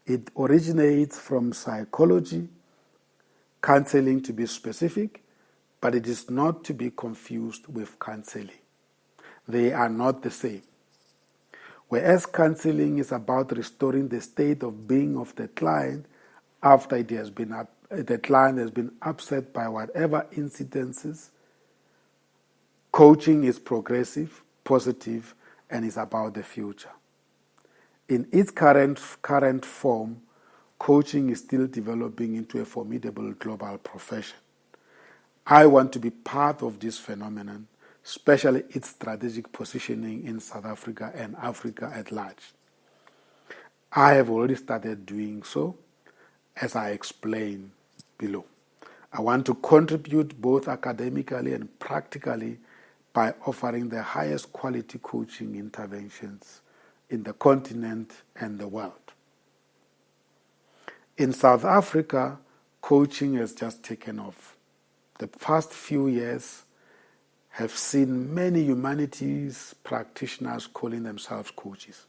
It originates from psychology, counseling to be specific, but it is not to be confused with counseling. They are not the same. Whereas counseling is about restoring the state of being of the client after the client has been upset by whatever incidences, coaching is progressive, positive, and is about the future. In its current form, coaching is still developing into a formidable global profession. I want to be part of this phenomenon, especially its strategic positioning in South Africa and Africa at large. I have already started doing so, as I explain below. I want to contribute both academically and practically by offering the highest quality coaching interventions in the continent and the world. In South Africa, coaching has just taken off. The past few years have seen many humanities practitioners calling themselves coaches.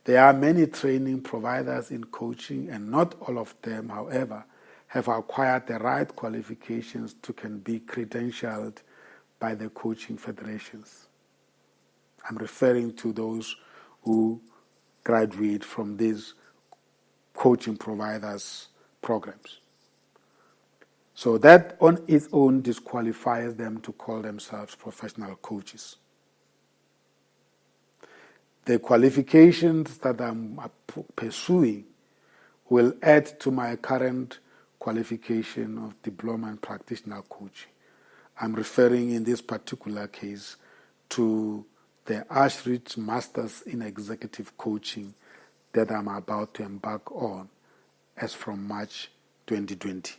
There are many training providers in coaching, and not all of them, however, have acquired the right qualifications to can be credentialed by the coaching federations. I'm referring to those who graduate from these coaching providers' programs. So that on its own disqualifies them to call themselves professional coaches. The qualifications that I'm pursuing will add to my current qualification of diploma in practitioner coaching. I'm referring in this particular case to the Ashridge Masters in Executive Coaching that I'm about to embark on as from March 2020.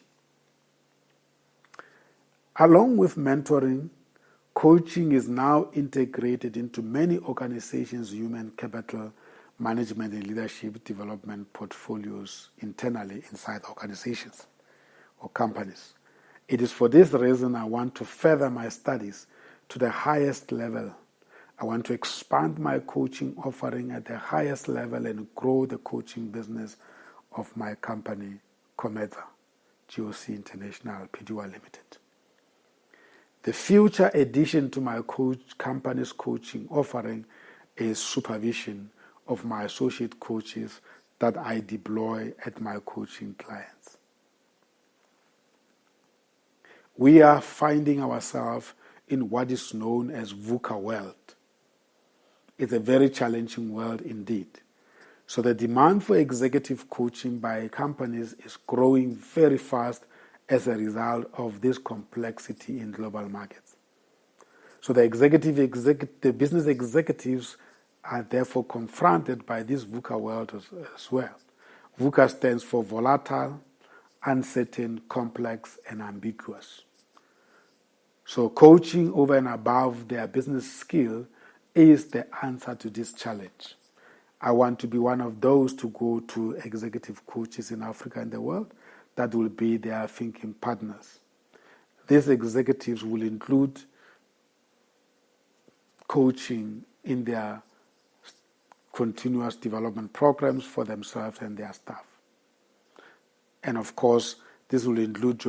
Along with mentoring, coaching is now integrated into many organizations' human capital management and leadership development portfolios internally inside organizations or companies. It is for this reason I want to further my studies to the highest level. I want to expand my coaching offering at the highest level and grow the coaching business of my company, Cometa, GOC International, Pty Limited. The future addition to my company's coaching offering is supervision of my associate coaches that I deploy at my coaching clients. We are finding ourselves in what is known as VUCA world. It's a very challenging world indeed. So the demand for executive coaching by companies is growing very fast as a result of this complexity in global markets. So the business executives are therefore confronted by this VUCA world as well. VUCA stands for volatile, uncertain, complex, and ambiguous. So coaching over and above their business skill is the answer to this challenge. I want to be one of those to go to executive coaches in Africa and the world that will be their thinking partners. These executives will include coaching in their continuous development programs for themselves and their staff. And of course, this will include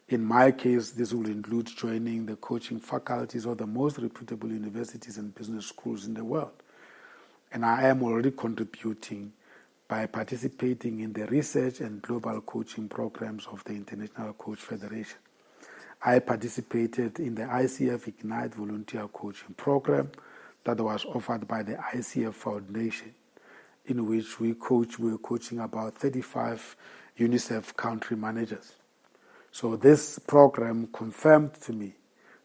in my case, this will include joining the coaching faculties of the most reputable universities and business schools in the world. And I am already contributing by participating in the research and global coaching programs of the International Coach Federation. I participated in the ICF Ignite Volunteer Coaching Program that was offered by the ICF Foundation, in which we were coaching about 35 UNICEF country managers. So this program confirmed to me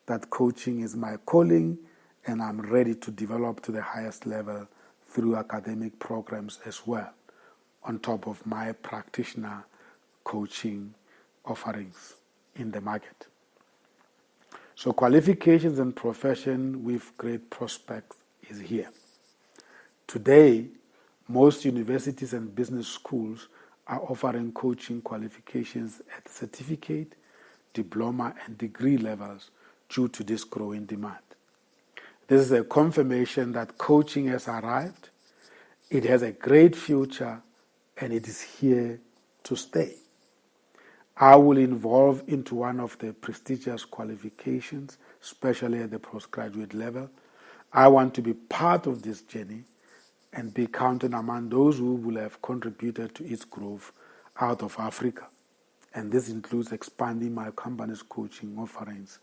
that coaching is my calling, and I'm ready to develop to the highest level through academic programs as well, on top of my practitioner coaching offerings in the market. So qualifications and profession with great prospects is here. Today, most universities and business schools are offering coaching qualifications at certificate, diploma, and degree levels due to this growing demand. This is a confirmation that coaching has arrived, it has a great future, and it is here to stay. I will evolve into one of the prestigious qualifications, especially at the postgraduate level. I want to be part of this journey and be counted among those who will have contributed to its growth out of Africa. And this includes expanding my company's coaching offerings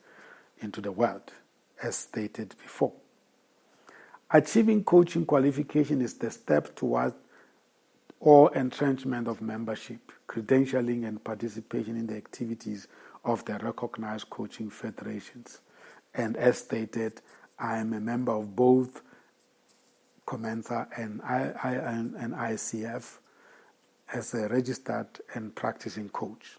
into the world, as stated before. Achieving coaching qualification is the step toward or entrenchment of membership, credentialing, and participation in the activities of the recognized coaching federations. And as stated, I am a member of both Comensa and ICF as a registered and practicing coach.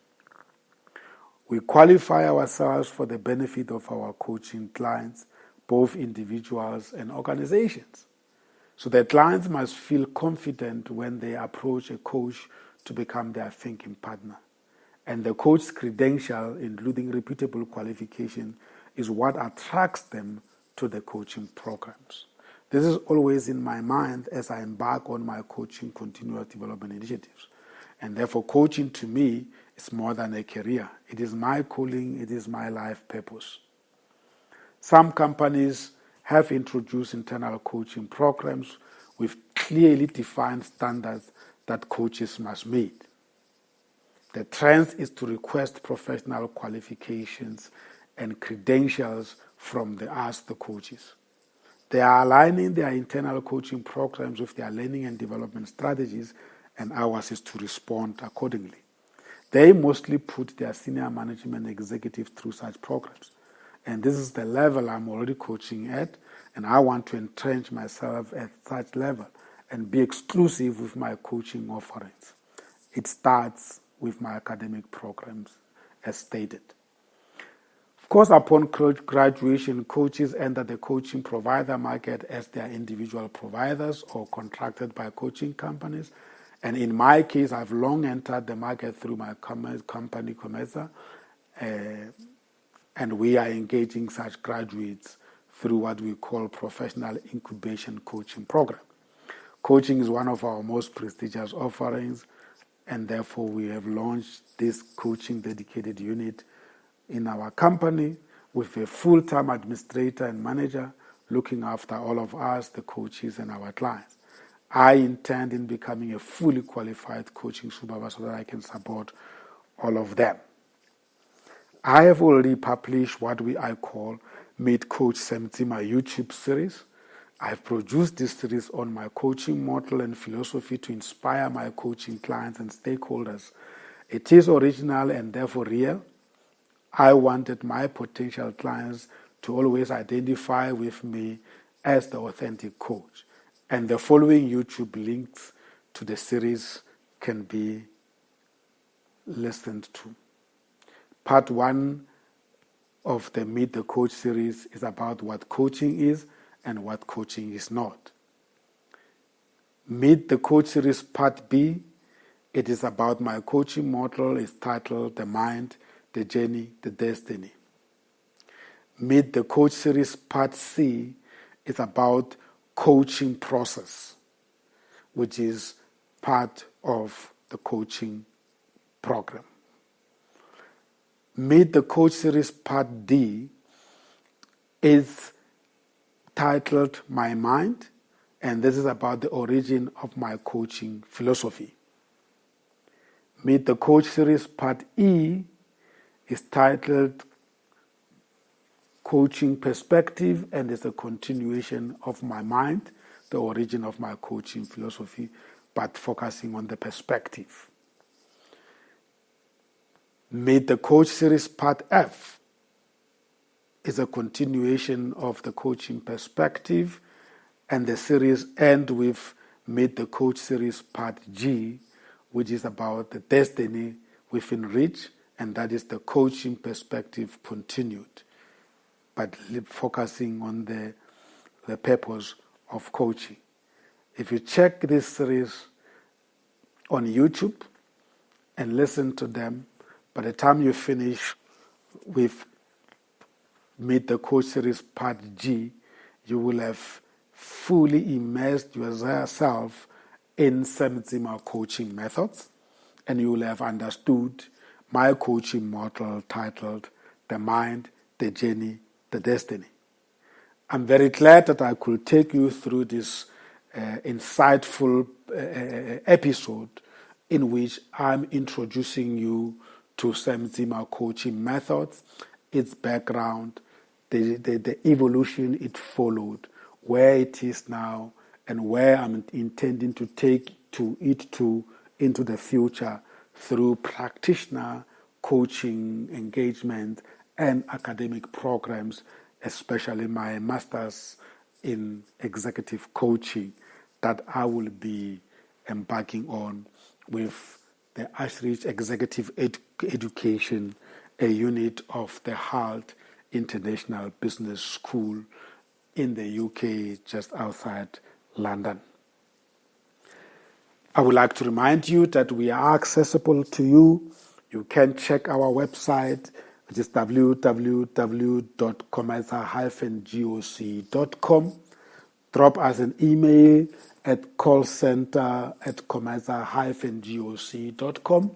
We qualify ourselves for the benefit of our coaching clients, both individuals and organizations. So the clients must feel confident when they approach a coach to become their thinking partner. And the coach's credential, including reputable qualification, is what attracts them to the coaching programs. This is always in my mind as I embark on my coaching continuous development initiatives. And therefore, coaching to me is more than a career. It is my calling, it is my life purpose. Some companies have introduced internal coaching programs with clearly defined standards that coaches must meet. The trend is to request professional qualifications and credentials from the coaches. They are aligning their internal coaching programs with their learning and development strategies, and ours is to respond accordingly. They mostly put their senior management executives through such programs. And this is the level I'm already coaching at, and I want to entrench myself at such level and be exclusive with my coaching offerings. It starts with my academic programs, as stated. Of course, upon graduation, coaches enter the coaching provider market as their individual providers or contracted by coaching companies. And in my case, I've long entered the market through my company, Comesa, and we are engaging such graduates through what we call professional incubation coaching program. Coaching is one of our most prestigious offerings, and therefore we have launched this coaching dedicated unit in our company with a full-time administrator and manager looking after all of us, the coaches, and our clients. I intend in becoming a fully qualified coaching supervisor so that I can support all of them. I have already published what I call Meet Coach TSIMA YouTube series. I've produced this series on my coaching model and philosophy to inspire my coaching clients and stakeholders. It is original and therefore real. I wanted my potential clients to always identify with me as the authentic coach. And the following YouTube links to the series can be listened to. Part 1 of the Meet the Coach series is about what coaching is and what coaching is not. Meet the Coach series Part B, it is about my coaching model. It's titled The Mind, the Journey, the Destiny. Meet the Coach series Part C is about coaching process, which is part of the coaching program. Meet the Coach series Part D is titled My Mind, and this is about the origin of my coaching philosophy. Meet the Coach series Part E is titled Coaching Perspective, and is a continuation of my mind, the origin of my coaching philosophy, but focusing on the perspective. Meet the Coach series Part F is a continuation of the coaching perspective, and the series ends with Meet the Coach series Part G, which is about the destiny within reach, and that is the coaching perspective continued, but focusing on the purpose of coaching. If you check this series on YouTube and listen to them, by the time you finish with Meet the Coach series Part G, you will have fully immersed yourself in TSIMA Coaching Methods, and you will have understood my coaching model titled The Mind, the Journey, the Destiny. I'm very glad that I could take you through this insightful episode in which I'm introducing you to TSIMA Coaching Methods, its background, the evolution it followed, where it is now, and where I'm intending to take it into the future through practitioner coaching engagement and academic programs, especially my master's in executive coaching that I will be embarking on with the Ashridge Executive Education, a unit of the HALT International Business School in the UK, just outside London. I would like to remind you that we are accessible to you. You can check our website, which is www.comesa-goc.com. Drop us an email at callcenter@comesa-goc.com.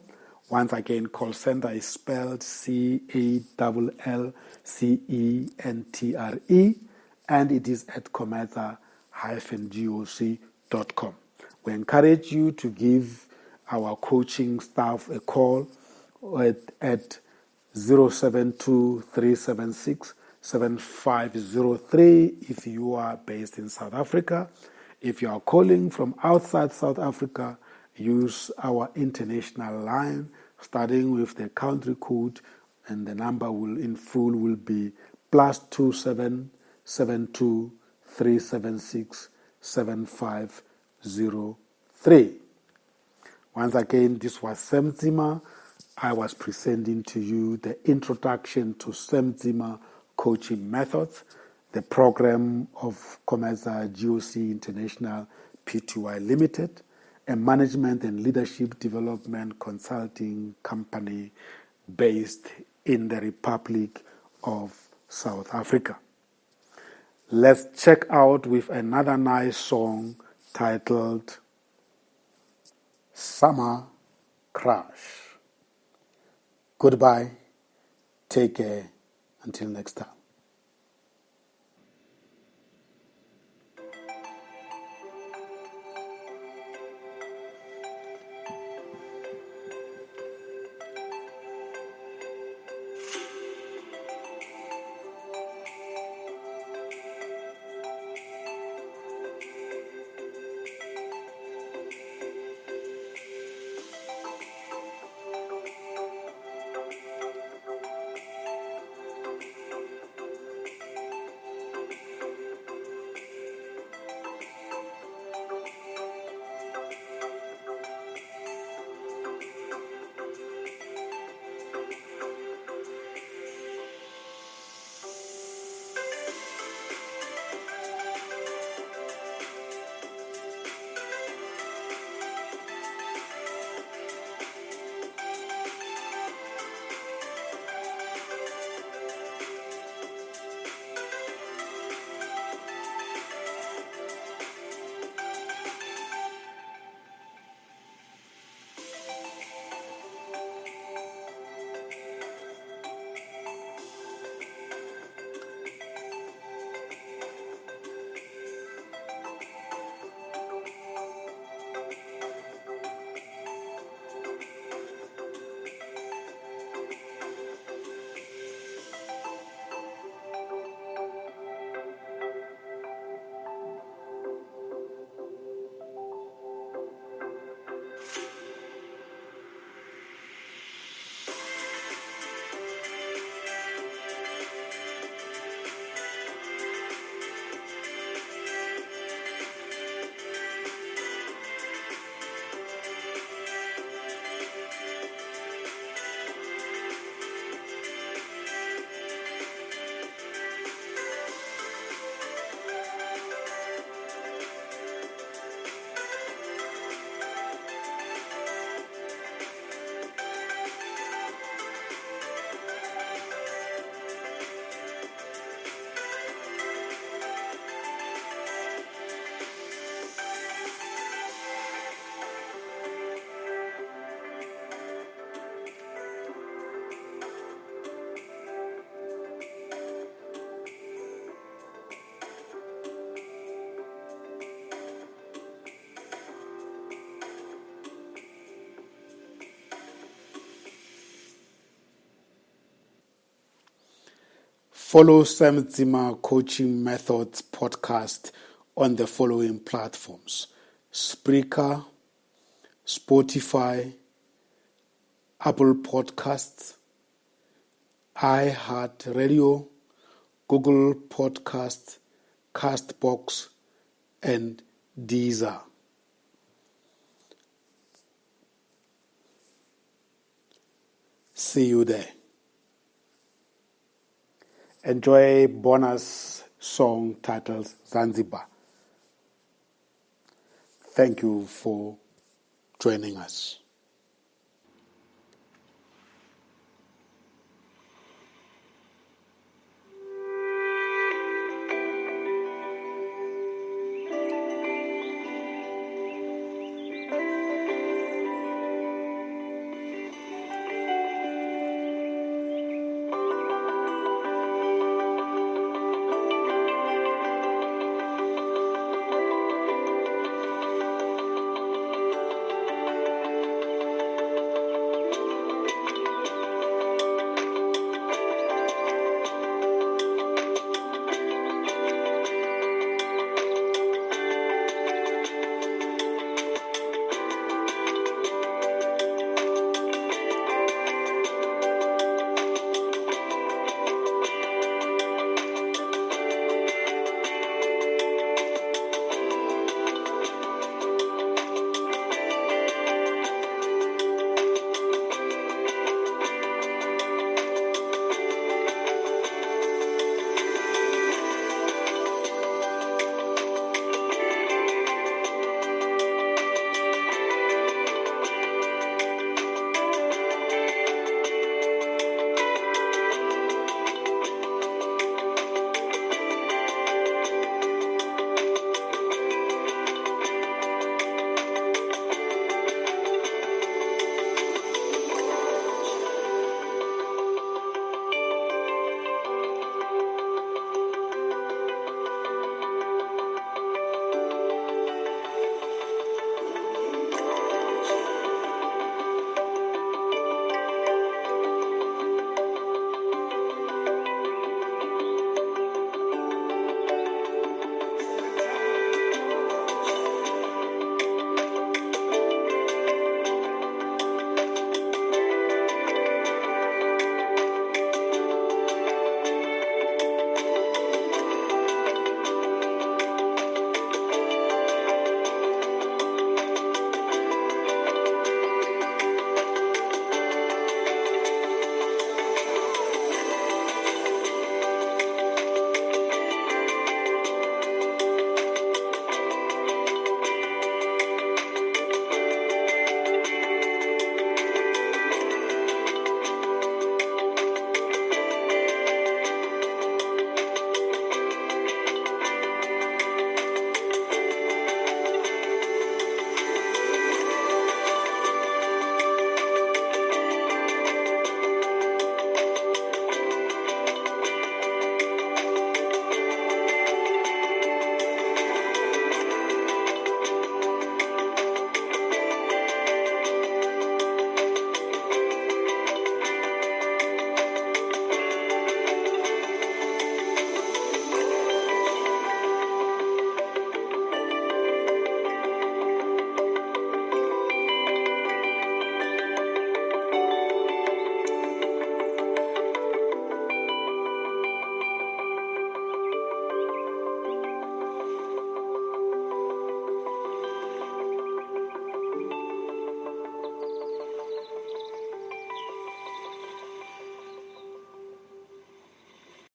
Once again, call center is spelled CALLCENTRE, and it is at comesa-goc.com. We encourage you to give our coaching staff a call at 072-376-7503 if you are based in South Africa. If you are calling from outside South Africa, use our international line starting with the country code, and the number will be +27 72 376 7503. Once again, this was TSIMA. I was presenting to you the introduction to TSIMA Coaching Methods, the program of COMESA GOC International Pty Limited, a management and leadership development consulting company based in the Republic of South Africa. Let's check out with another nice song titled Summer Crash. Goodbye. Take care. Until next time. Follow TSIMA Coaching Methods podcast on the following platforms: Spreaker, Spotify, Apple Podcasts, iHeartRadio, Google Podcasts, Castbox, and Deezer. See you there. Enjoy a bonus song titled Zanzibar. Thank you for joining us.